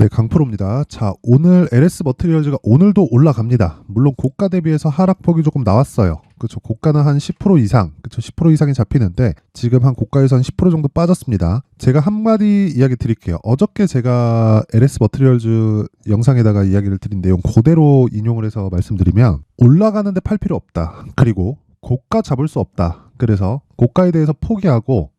네, 강프로입니다. 자, 오늘 LS 머티리얼즈가 오늘도 올라갑니다. 물론 고가 대비해서 하락폭이 조금 나왔어요. 그렇죠. 고가는 한 10% 이상, 그렇죠. 10% 이상이 잡히는데 지금 한 고가에서 한 10% 정도 빠졌습니다. 제가 한마디 이야기 드릴게요. 어저께 제가 LS 머티리얼즈 영상에다가 이야기를 드린 내용 그대로 인용을 해서 말씀드리면 올라가는데 팔 필요 없다. 그리고 고가 잡을 수 없다. 그래서 고가에 대해서 포기하고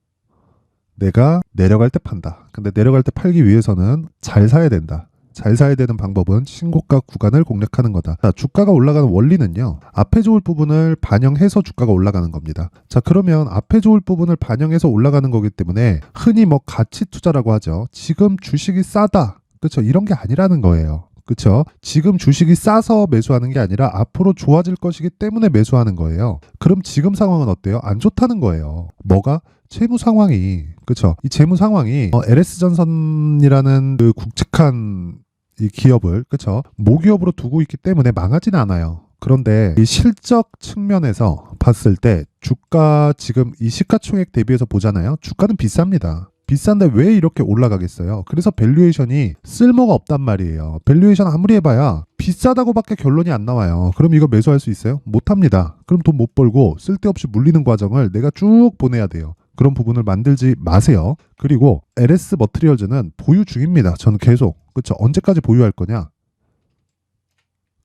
내가 내려갈 때 판다. 근데 내려갈 때 팔기 위해서는 잘 사야 된다. 잘 사야 되는 방법은 신고가 구간을 공략하는 거다. 자, 주가가 올라가는 원리는요. 앞에 좋을 부분을 반영해서 주가가 올라가는 겁니다. 자, 그러면 앞에 좋을 부분을 반영해서 올라가는 거기 때문에 흔히 뭐 가치 투자라고 하죠. 지금 주식이 싸다. 그렇죠? 이런 게 아니라는 거예요. 그렇죠? 지금 주식이 싸서 매수하는 게 아니라 앞으로 좋아질 것이기 때문에 매수하는 거예요. 그럼 지금 상황은 어때요? 안 좋다는 거예요. 뭐가? 채무 상황이, 그렇죠? 이 채무 상황이 LS전선이라는 그 굵직한 이 기업을, 그렇죠? 모기업으로 두고 있기 때문에 망하진 않아요. 그런데 이 실적 측면에서 봤을 때 주가 지금 이 시가총액 대비해서 보잖아요. 주가는 비쌉니다. 비싼데 왜 이렇게 올라가겠어요? 그래서 밸류에이션이 쓸모가 없단 말이에요. 밸류에이션 아무리 해봐야 비싸다고밖에 결론이 안 나와요. 그럼 이거 매수할 수 있어요? 못합니다. 그럼 돈 못 벌고 쓸데없이 물리는 과정을 내가 쭉 보내야 돼요. 그런 부분을 만들지 마세요. 그리고 LS 머티리얼즈는 보유 중입니다. 저는 계속. 그렇죠? 언제까지 보유할 거냐?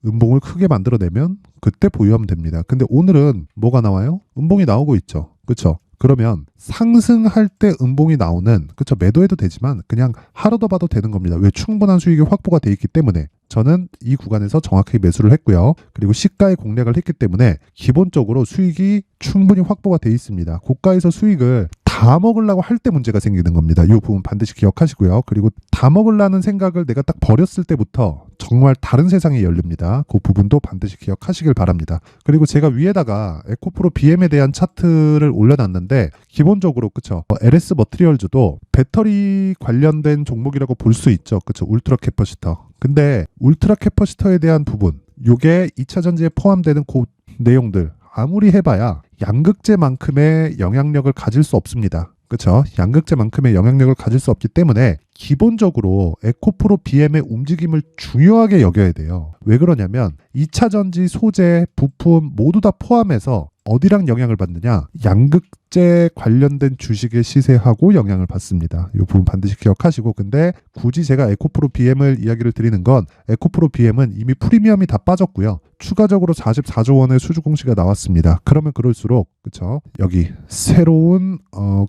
음봉을 크게 만들어내면 그때 보유하면 됩니다. 근데 오늘은 뭐가 나와요? 음봉이 나오고 있죠. 그렇죠? 그러면 상승할 때 음봉이 나오는, 그쵸, 매도해도 되지만 그냥 하루 더 봐도 되는 겁니다. 왜? 충분한 수익이 확보가 돼 있기 때문에. 저는 이 구간에서 정확하게 매수를 했고요. 그리고 시가에 공략을 했기 때문에 기본적으로 수익이 충분히 확보가 돼 있습니다. 고가에서 수익을 다 먹으려고 할 때 문제가 생기는 겁니다. 이 부분 반드시 기억하시고요. 그리고 다 먹으려는 생각을 내가 딱 버렸을 때부터 정말 다른 세상이 열립니다. 그 부분도 반드시 기억하시길 바랍니다. 그리고 제가 위에다가 에코프로 BM에 대한 차트를 올려놨는데 기본적으로, 그쵸, LS 머티리얼즈도 배터리 관련된 종목이라고 볼 수 있죠. 그쵸, 울트라 캐퍼시터. 근데 울트라 캐퍼시터에 대한 부분, 요게 2차 전지에 포함되는 그 내용들 아무리 해봐야 양극재만큼의 영향력을 가질 수 없습니다. 그렇죠? 양극재만큼의 영향력을 가질 수 없기 때문에 기본적으로 에코프로 BM의 움직임을 중요하게 여겨야 돼요. 왜 그러냐면 2차 전지, 소재, 부품 모두 다 포함해서 어디랑 영향을 받느냐? 양극재 관련된 주식의 시세하고 영향을 받습니다. 이 부분 반드시 기억하시고, 근데 굳이 제가 에코프로 BM을 이야기를 드리는 건 에코프로 BM은 이미 프리미엄이 다 빠졌고요. 추가적으로 44조 원의 수주 공시가 나왔습니다. 그러면 그럴수록, 그쵸, 여기 새로운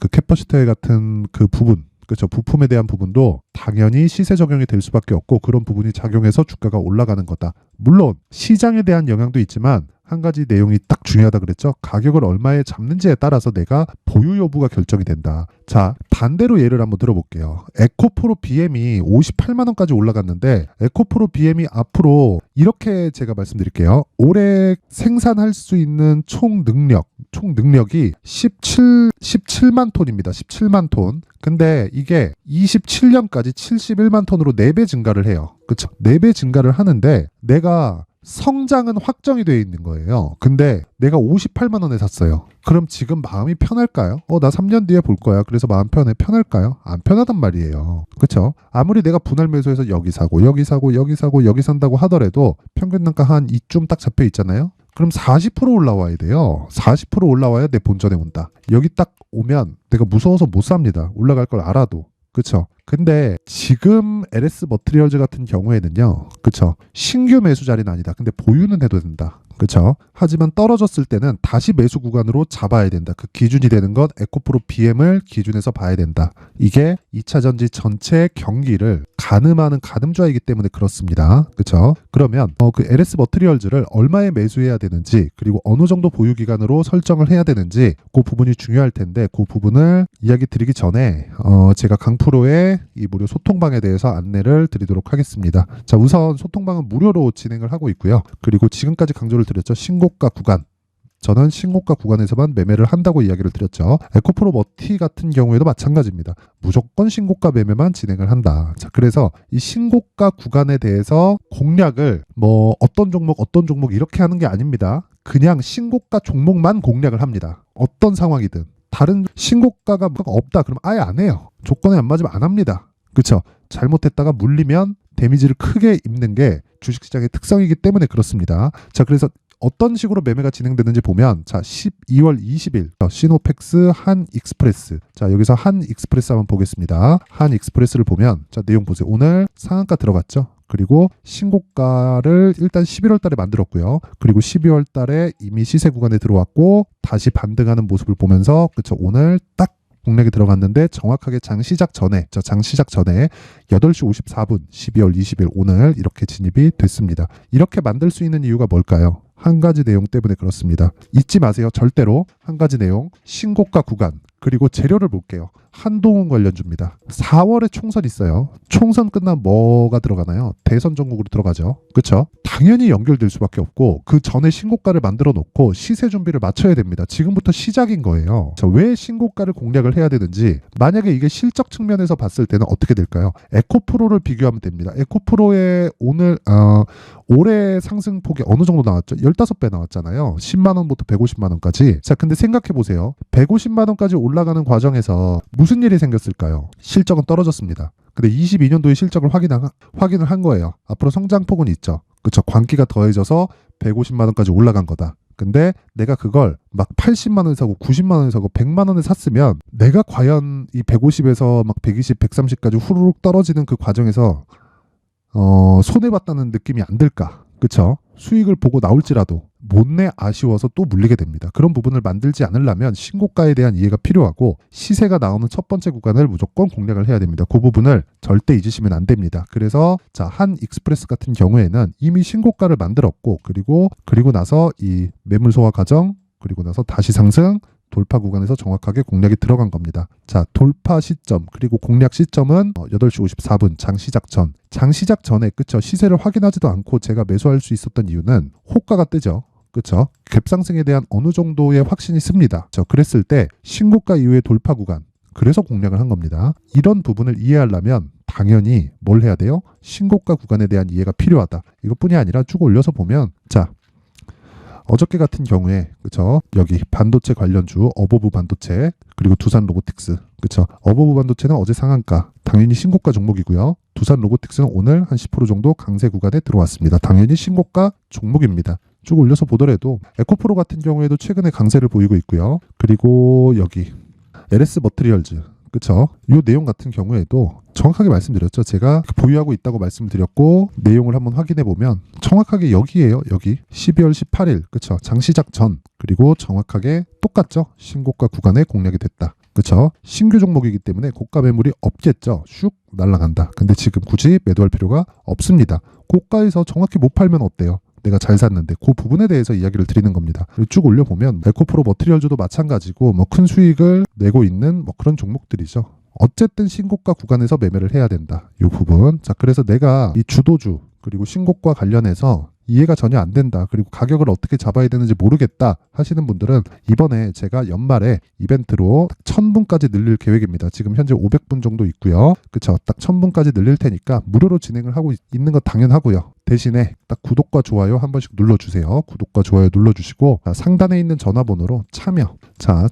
그 캐퍼시터 같은 그 부분, 그렇죠. 부품에 대한 부분도 당연히 시세 적용이 될 수밖에 없고 그런 부분이 작용해서 주가가 올라가는 거다. 물론 시장에 대한 영향도 있지만 한 가지 내용이 딱 중요하다 그랬죠. 가격을 얼마에 잡는지에 따라서 내가 보유 여부가 결정이 된다. 자, 반대로 예를 한번 들어볼게요. 에코프로 BM이 58만 원까지 올라갔는데 에코프로 BM이 앞으로 이렇게 제가 말씀드릴게요. 올해 생산할 수 있는 총 능력이 17만 톤입니다. 17만 톤. 근데 이게 27년까지 71만 톤으로 4배 증가를 해요. 그쵸? 4배 증가를 하는데 내가 성장은 확정이 되어 있는 거예요. 근데 내가 58만 원에 샀어요. 그럼 지금 마음이 편할까요? 나 3년 뒤에 볼 거야. 그래서 마음 편할까요? 안 편하단 말이에요. 그렇죠? 아무리 내가 분할 매수해서 여기 사고 여기 사고 여기 사고 여기 산다고 하더라도 평균 단가 한 이쯤 딱 잡혀 있잖아요. 그럼 40% 올라와야 돼요. 40% 올라와야 내 본전에 온다. 여기 딱 오면 내가 무서워서 못 삽니다. 올라갈 걸 알아도. 그쵸? 근데 지금 LS 머티리얼즈 같은 경우에는요, 그쵸, 신규 매수 자리는 아니다. 근데 보유는 해도 된다. 그쵸? 하지만 떨어졌을 때는 다시 매수 구간으로 잡아야 된다. 그 기준이 되는 건 에코프로 BM을 기준에서 봐야 된다. 이게 2차 전지 전체 경기를 가늠하는 가늠좌이기 때문에 그렇습니다. 그쵸? 그러면 그 LS 머티리얼즈를 얼마에 매수해야 되는지, 그리고 어느 정도 보유 기간으로 설정을 해야 되는지 그 부분이 중요할 텐데 그 부분을 이야기 드리기 전에 제가 강프로의 이 무료 소통방에 대해서 안내를 드리도록 하겠습니다. 자, 우선 소통방은 무료로 진행을 하고 있고요. 그리고 지금까지 강조를 드렸죠. 신고가 구간. 저는 신고가 구간에서만 매매를 한다고 이야기를 드렸죠. 에코프로 머티 같은 경우에도 마찬가지입니다. 무조건 신고가 매매만 진행을 한다. 자, 그래서 이 신고가 구간에 대해서 공략을 뭐 어떤 종목 이렇게 하는 게 아닙니다. 그냥 신고가 종목만 공략을 합니다. 어떤 상황이든. 다른 신고가가 없다 그러면 아예 안 해요. 조건에 안 맞으면 안 합니다. 그렇죠? 잘못했다가 물리면 데미지를 크게 입는 게 주식시장의 특성이기 때문에 그렇습니다. 자, 그래서 어떤 식으로 매매가 진행되는지 보면 자 12월 20일 시노펙스 한익스프레스 자 여기서 한익스프레스 한번 보겠습니다. 한익스프레스를 보면 자 내용 보세요. 오늘 상한가 들어갔죠. 그리고 신고가를 일단 11월 달에 만들었고요. 그리고 12월 달에 이미 시세 구간에 들어왔고 다시 반등하는 모습을 보면서 그쵸 오늘 딱 공략이 들어갔는데 정확하게 장 시작 전에 8시 54분 12월 20일 오늘 이렇게 진입이 됐습니다. 이렇게 만들 수 있는 이유가 뭘까요? 한 가지 내용 때문에 그렇습니다. 잊지 마세요. 절대로 한 가지 내용 신고가 구간 그리고 재료를 볼게요. 한동훈 관련주입니다. 4월에 총선 있어요. 총선 끝나면 뭐가 들어가나요? 대선 전국으로 들어가죠. 그렇죠? 당연히 연결될 수밖에 없고 그 전에 신고가를 만들어 놓고 시세 준비를 맞춰야 됩니다. 지금부터 시작인 거예요. 자, 왜 신고가를 공략을 해야 되는지 만약에 이게 실적 측면에서 봤을 때는 어떻게 될까요? 에코프로를 비교하면 됩니다. 에코프로의 올해 상승폭이 어느 정도 나왔죠? 15배 나왔잖아요. 10만 원부터 150만 원까지. 자, 근데 생각해 보세요. 150만 원까지 올라가는 과정에서 무슨 일이 생겼을까요? 실적은 떨어졌습니다. 근데 22년도의 실적을 확인을 한 거예요. 앞으로 성장폭은 있죠. 그쵸? 광기가 더해져서 150만 원까지 올라간 거다. 근데 내가 그걸 막 80만 원에 사고 90만 원에 사고 100만 원에 샀으면 내가 과연 이 150에서 막 120, 130까지 후루룩 떨어지는 그 과정에서 손해봤다는 느낌이 안 들까? 그쵸? 수익을 보고 나올지라도 못내 아쉬워서 또 물리게 됩니다. 그런 부분을 만들지 않으려면 신고가에 대한 이해가 필요하고 시세가 나오는 첫 번째 구간을 무조건 공략을 해야 됩니다. 그 부분을 절대 잊으시면 안 됩니다. 그래서 자, 한익스프레스 같은 경우에는 이미 신고가를 만들었고 그리고 나서 이 매물 소화 과정 그리고 나서 다시 상승 돌파 구간에서 정확하게 공략이 들어간 겁니다. 자, 돌파 시점 그리고 공략 시점은 8시 54분 장 시작 전. 장 시작 전에 그쵸 시세를 확인하지도 않고 제가 매수할 수 있었던 이유는 호가가 뜨죠. 그쵸? 갭상승에 대한 어느 정도의 확신이 씁니다. 그랬을 때 신고가 이후의 돌파 구간 그래서 공략을 한 겁니다. 이런 부분을 이해하려면 당연히 뭘 해야 돼요? 신고가 구간에 대한 이해가 필요하다. 이것뿐이 아니라 쭉 올려서 보면 자 어저께 같은 경우에 그쵸 여기 반도체 관련주 어버브 반도체 그리고 두산 로보틱스 그쵸 어버브 반도체는 어제 상한가 당연히 신고가 종목이고요. 두산 로보틱스는 오늘 한 10% 정도 강세 구간에 들어왔습니다. 당연히 신고가 종목입니다. 쭉 올려서 보더라도 에코프로 같은 경우에도 최근에 강세를 보이고 있고요. 그리고 여기 LS 머트리얼즈 그쵸 이 내용 같은 경우에도 정확하게 말씀드렸죠. 제가 보유하고 있다고 말씀드렸고 내용을 한번 확인해 보면 정확하게 여기에요. 여기 12월 18일 그쵸 장시작 전 그리고 정확하게 똑같죠. 신고가 구간에 공략이 됐다. 그쵸 신규 종목이기 때문에 고가 매물이 없겠죠. 슉 날아간다. 근데 지금 굳이 매도할 필요가 없습니다. 고가에서 정확히 못 팔면 어때요? 내가 잘 샀는데 그 부분에 대해서 이야기를 드리는 겁니다. 그리고 쭉 올려보면 에코프로 머트리얼즈도 마찬가지고 뭐 큰 수익을 내고 있는 뭐 그런 종목들이죠. 어쨌든 신고가 구간에서 매매를 해야 된다. 이 부분. 자, 그래서 내가 이 주도주 그리고 신고가 관련해서 이해가 전혀 안 된다. 그리고 가격을 어떻게 잡아야 되는지 모르겠다 하시는 분들은 이번에 제가 연말에 이벤트로 1000분까지 늘릴 계획입니다. 지금 현재 500분 정도 있고요. 그쵸? 딱 1000분까지 늘릴 테니까 무료로 진행을 하고 있는 건 당연하고요. 대신에 딱 구독과 좋아요 한 번씩 눌러주세요. 구독과 좋아요 눌러주시고 상단에 있는 전화번호로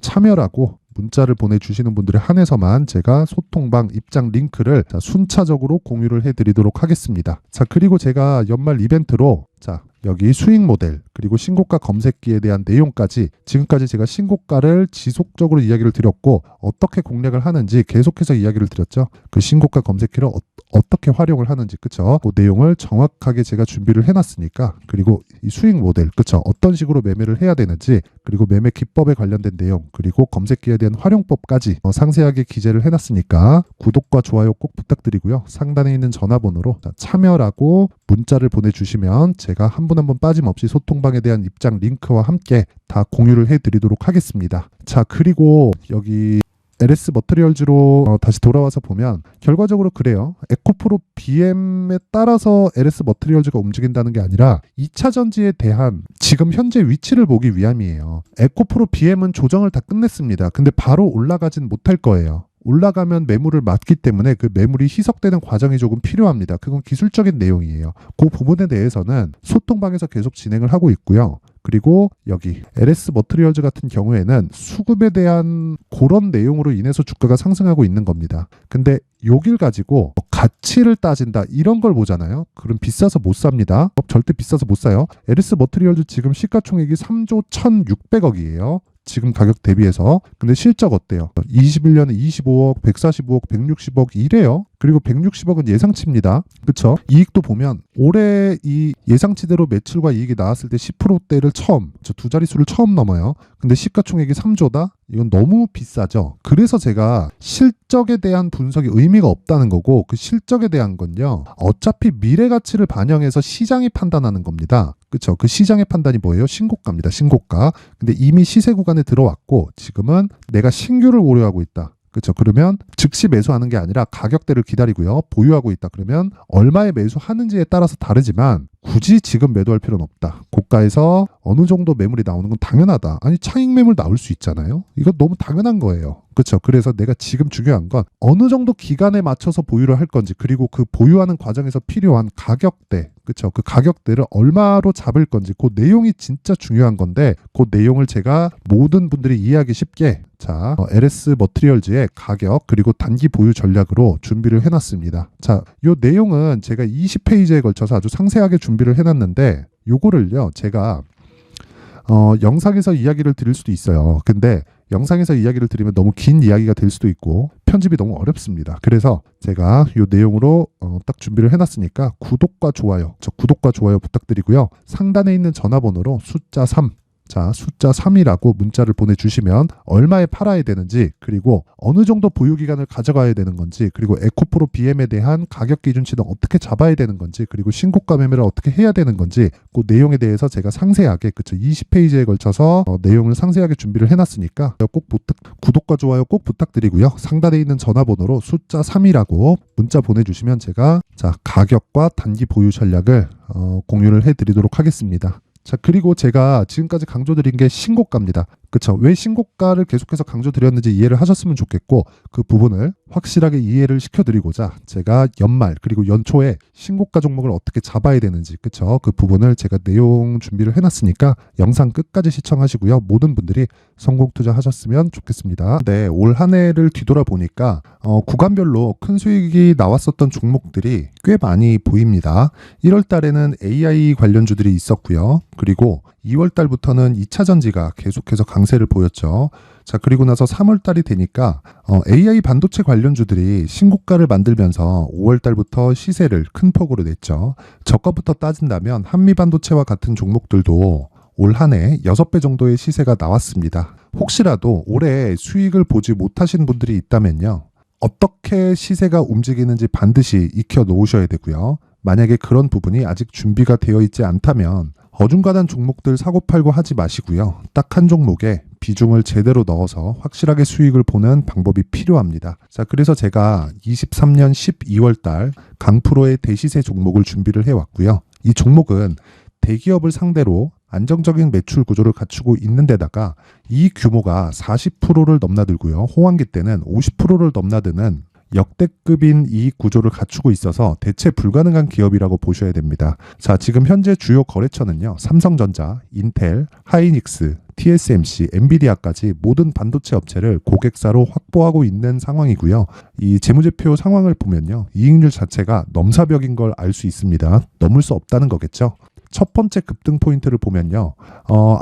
참여라고 문자를 보내주시는 분들에 한해서만 제가 소통방 입장 링크를 순차적으로 공유를 해드리도록 하겠습니다. 자, 그리고 제가 연말 이벤트로 자 여기 수익 모델 그리고 신고가 검색기에 대한 내용까지 지금까지 제가 신고가를 지속적으로 이야기를 드렸고 어떻게 공략을 하는지 계속해서 이야기를 드렸죠. 그 신고가 검색기를 어떻게 활용을 하는지 그쵸? 그 내용을 정확하게 제가 준비를 해놨으니까 그리고 이 수익 모델 그쵸? 어떤 식으로 매매를 해야 되는지 그리고 매매 기법에 관련된 내용 그리고 검색기에 대한 활용법까지 상세하게 기재를 해놨으니까 구독과 좋아요 꼭 부탁드리고요. 상단에 있는 전화번호로 참여라고 문자를 보내주시면 제가 한 분 한 분 빠짐없이 소통방에 대한 입장 링크와 함께 다 공유를 해드리도록 하겠습니다. 자, 그리고 여기 LS 머트리얼즈로 다시 돌아와서 보면 결과적으로 그래요. 에코프로 BM에 따라서 LS 머트리얼즈가 움직인다는 게 아니라 2차 전지에 대한 지금 현재 위치를 보기 위함이에요. 에코프로 BM은 조정을 다 끝냈습니다. 근데 바로 올라가진 못할 거예요. 올라가면 매물을 맞기 때문에 그 매물이 희석되는 과정이 조금 필요합니다. 그건 기술적인 내용이에요. 그 부분에 대해서는 소통방에서 계속 진행을 하고 있고요. 그리고 여기 LS 머트리얼즈 같은 경우에는 수급에 대한 그런 내용으로 인해서 주가가 상승하고 있는 겁니다. 근데 여길 가지고 가치를 따진다 이런 걸 보잖아요. 그럼 비싸서 못 삽니다. 절대 비싸서 못 사요. LS 머트리얼즈 지금 시가총액이 3조 1,600억이에요. 지금 가격 대비해서. 근데 실적 어때요? 21년에 25억, 145억, 160억 이래요. 그리고 160억은 예상치입니다. 그쵸? 이익도 보면 올해 이 예상치대로 매출과 이익이 나왔을 때 10%대를 처음, 두 자릿수를 처음 넘어요. 근데 시가총액이 3조다? 이건 너무 비싸죠. 그래서 제가 실적에 대한 분석이 의미가 없다는 거고, 그 실적에 대한 건요, 어차피 미래 가치를 반영해서 시장이 판단하는 겁니다. 그쵸? 그 시장의 판단이 뭐예요? 신고가입니다. 신고가. 근데 이미 시세 구간에 들어왔고 지금은 내가 신규를 고려하고 있다. 그렇죠. 그러면 즉시 매수하는 게 아니라 가격대를 기다리고요. 보유하고 있다. 그러면 얼마에 매수하는지에 따라서 다르지만 굳이 지금 매도할 필요는 없다. 고가에서 어느 정도 매물이 나오는 건 당연하다. 아니 차익 매물 나올 수 있잖아요. 이거 너무 당연한 거예요. 그렇죠. 그래서 내가 지금 중요한 건 어느 정도 기간에 맞춰서 보유를 할 건지, 그리고 그 보유하는 과정에서 필요한 가격대, 그렇죠. 그 가격대를 얼마로 잡을 건지, 그 내용이 진짜 중요한 건데, 그 내용을 제가 모든 분들이 이해하기 쉽게 LS 머트리얼즈의 가격 그리고 단기 보유 전략으로 준비를 해놨습니다. 자, 이 내용은 제가 20페이지에 걸쳐서 아주 상세하게 준비를 해놨는데, 요거를요 제가 영상에서 이야기를 드릴 수도 있어요. 근데 영상에서 이야기를 드리면 너무 긴 이야기가 될 수도 있고 편집이 너무 어렵습니다. 그래서 제가 이 내용으로 딱 준비를 해놨으니까 구독과 좋아요, 구독과 좋아요 부탁드리고요. 상단에 있는 전화번호로 숫자 3, 자, 숫자 3이라고 문자를 보내주시면 얼마에 팔아야 되는지, 그리고 어느 정도 보유기간을 가져가야 되는 건지, 그리고 에코프로 BM에 대한 가격 기준치는 어떻게 잡아야 되는 건지, 그리고 신고가 매매를 어떻게 해야 되는 건지, 그 내용에 대해서 제가 상세하게 20페이지에 걸쳐서 내용을 상세하게 준비를 해놨으니까 꼭 구독과 좋아요 꼭 부탁드리고요. 상단에 있는 전화번호로 숫자 3이라고 문자 보내주시면 제가 가격과 단기 보유 전략을 공유를 해드리도록 하겠습니다. 자, 그리고 제가 지금까지 강조드린 게 신고가입니다. 그쵸? 왜 신고가를 계속해서 강조드렸는지 이해를 하셨으면 좋겠고, 그 부분을 확실하게 이해를 시켜드리고자 제가 연말 그리고 연초에 신고가 종목을 어떻게 잡아야 되는지, 그쵸? 그 부분을 제가 내용 준비를 해놨으니까 영상 끝까지 시청하시고요. 모든 분들이 성공 투자하셨으면 좋겠습니다. 네, 올 한 해를 뒤돌아보니까 구간별로 큰 수익이 나왔었던 종목들이 꽤 많이 보입니다. 1월 달에는 AI 관련주들이 있었고요. 그리고 2월 달부터는 2차 전지가 계속해서 강세를 보였죠. 자, 그리고 나서 3월 달이 되니까 AI 반도체 관련주들이 신고가를 만들면서 5월 달부터 시세를 큰 폭으로 냈죠. 저가부터 따진다면 한미 반도체와 같은 종목들도 올 한 해 6배 정도의 시세가 나왔습니다. 혹시라도 올해 수익을 보지 못하신 분들이 있다면요, 어떻게 시세가 움직이는지 반드시 익혀 놓으셔야 되고요. 만약에 그런 부분이 아직 준비가 되어 있지 않다면 어중간한 종목들 사고팔고 하지 마시고요. 딱 한 종목에 비중을 제대로 넣어서 확실하게 수익을 보는 방법이 필요합니다. 자, 그래서 제가 23년 12월 달 강프로의 대시세 종목을 준비를 해왔고요. 이 종목은 대기업을 상대로 안정적인 매출 구조를 갖추고 있는 데다가 이 규모가 40%를 넘나들고요. 호황기 때는 50%를 넘나드는 역대급인 이익 구조를 갖추고 있어서 대체 불가능한 기업이라고 보셔야 됩니다. 자, 지금 현재 주요 거래처는요, 삼성전자, 인텔, 하이닉스, TSMC, 엔비디아까지 모든 반도체 업체를 고객사로 확보하고 있는 상황이고요. 이 재무제표 상황을 보면요, 이익률 자체가 넘사벽인 걸 알 수 있습니다. 넘을 수 없다는 거겠죠. 첫 번째 급등 포인트를 보면요,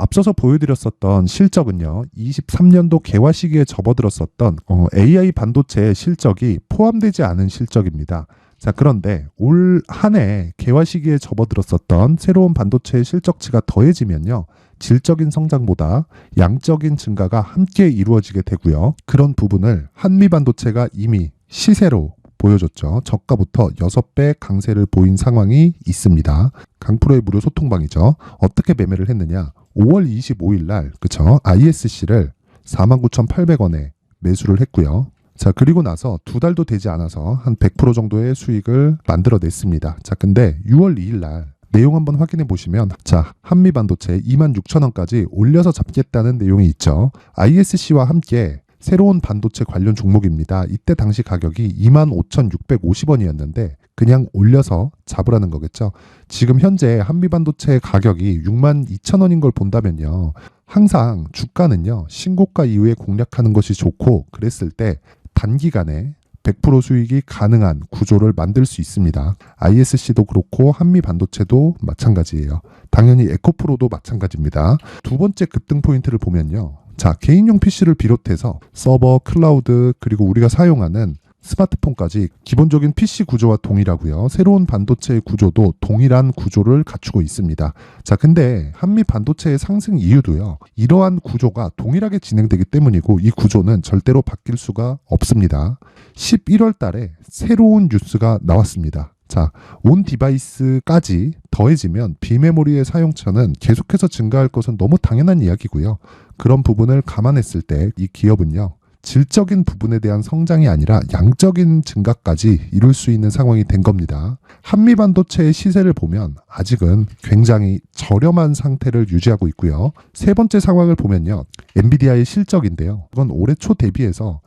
앞서서 보여드렸었던 실적은요, 23년도 개화 시기에 접어들었었던 AI 반도체의 실적이 포함되지 않은 실적입니다. 자, 그런데 올 한 해 개화 시기에 접어들었었던 새로운 반도체의 실적치가 더해지면요, 질적인 성장보다 양적인 증가가 함께 이루어지게 되고요. 그런 부분을 한미 반도체가 이미 시세로 보여줬죠. 저가부터 6배 강세를 보인 상황이 있습니다. 강프로의 무료 소통방이죠. 어떻게 매매를 했느냐? 5월 25일 날, 그쵸? ISC를 49,800원에 매수를 했고요. 자, 그리고 나서 2달도 되지 않아서 한 100% 정도의 수익을 만들어냈습니다. 자, 근데 6월 2일 날 내용 한번 확인해 보시면, 자, 한미 반도체 26,000원까지 올려서 잡겠다는 내용이 있죠. ISC와 함께 새로운 반도체 관련 종목입니다. 이때 당시 가격이 25,650원이었는데 그냥 올려서 잡으라는 거겠죠. 지금 현재 한미 반도체 가격이 62,000원인 걸 본다면요, 항상 주가는요, 신고가 이후에 공략하는 것이 좋고, 그랬을 때 단기간에 100% 수익이 가능한 구조를 만들 수 있습니다. ISC도 그렇고 한미반도체도 마찬가지예요. 당연히 에코프로도 마찬가지입니다. 두 번째 급등 포인트를 보면요. 자, 개인용 PC를 비롯해서 서버, 클라우드, 그리고 우리가 사용하는 스마트폰까지 기본적인 PC 구조와 동일하고요. 새로운 반도체의 구조도 동일한 구조를 갖추고 있습니다. 자, 근데 한미 반도체의 상승 이유도요. 이러한 구조가 동일하게 진행되기 때문이고 이 구조는 절대로 바뀔 수가 없습니다. 11월 달에 새로운 뉴스가 나왔습니다. 자, 온 디바이스까지 더해지면 비메모리의 사용처는 계속해서 증가할 것은 너무 당연한 이야기고요. 그런 부분을 감안했을 때 이 기업은요. 질적인 부분에 대한 성장이 아니라 양적인 증가까지 이룰 수 있는 상황이 된 겁니다. 한미반도체의 시세를 보면 아직은 굉장히 저렴한 상태를 유지하고 있고요. 세 번째 상황을 보면요. 엔비디아의 실적인데요. 이건 올해 초 대비해서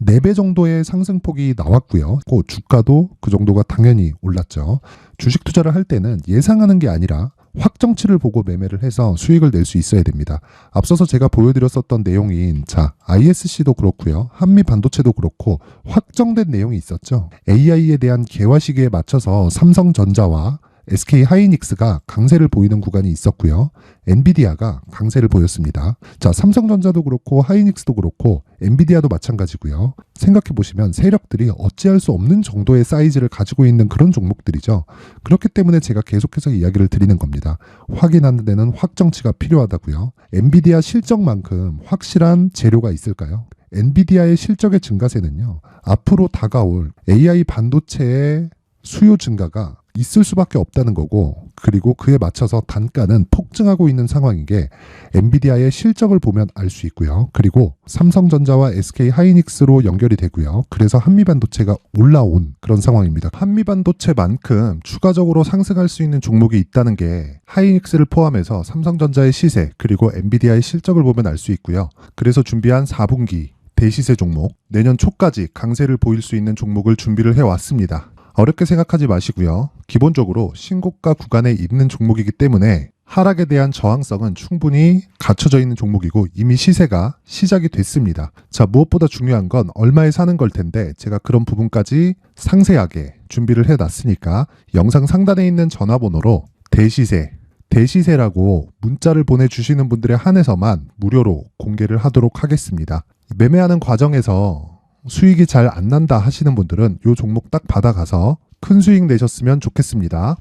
4배 정도의 상승폭이 나왔고요. 그 주가도 그 정도가 당연히 올랐죠. 주식 투자를 할 때는 예상하는 게 아니라 확정치를 보고 매매를 해서 수익을 낼 수 있어야 됩니다. 앞서서 제가 보여드렸었던 내용인 ISC도 그렇고요. 한미 반도체도 그렇고 확정된 내용이 있었죠. AI에 대한 개화 시기에 맞춰서 삼성전자와 SK 하이닉스가 강세를 보이는 구간이 있었고요. 엔비디아가 강세를 보였습니다. 자, 삼성전자도 그렇고 하이닉스도 그렇고 엔비디아도 마찬가지고요. 생각해 보시면 세력들이 어찌할 수 없는 정도의 사이즈를 가지고 있는 그런 종목들이죠. 그렇기 때문에 제가 계속해서 이야기를 드리는 겁니다. 확인하는 데는 확정치가 필요하다고요. 엔비디아 실적만큼 확실한 재료가 있을까요? 엔비디아의 실적의 증가세는요. 앞으로 다가올 AI 반도체의 수요 증가가 있을 수밖에 없다는 거고, 그리고 그에 맞춰서 단가는 폭증하고 있는 상황인 게 엔비디아의 실적을 보면 알 수 있고요. 그리고 삼성전자와 SK 하이닉스로 연결이 되고요. 그래서 한미반도체가 올라온 그런 상황입니다. 한미반도체만큼 추가적으로 상승할 수 있는 종목이 있다는 게 하이닉스를 포함해서 삼성전자의 시세 그리고 엔비디아의 실적을 보면 알 수 있고요. 그래서 준비한 4분기 대시세 종목, 내년 초까지 강세를 보일 수 있는 종목을 준비를 해왔습니다. 어렵게 생각하지 마시고요. 기본적으로 신고가 구간에 있는 종목이기 때문에 하락에 대한 저항성은 충분히 갖춰져 있는 종목이고 이미 시세가 시작이 됐습니다. 자, 무엇보다 중요한 건 얼마에 사는 걸 텐데 제가 그런 부분까지 상세하게 준비를 해놨으니까 영상 상단에 있는 전화번호로 대시세라고 문자를 보내주시는 분들에 한해서만 무료로 공개를 하도록 하겠습니다. 매매하는 과정에서 수익이 잘 안 난다 하시는 분들은 이 종목 딱 받아가서 큰 수익 내셨으면 좋겠습니다.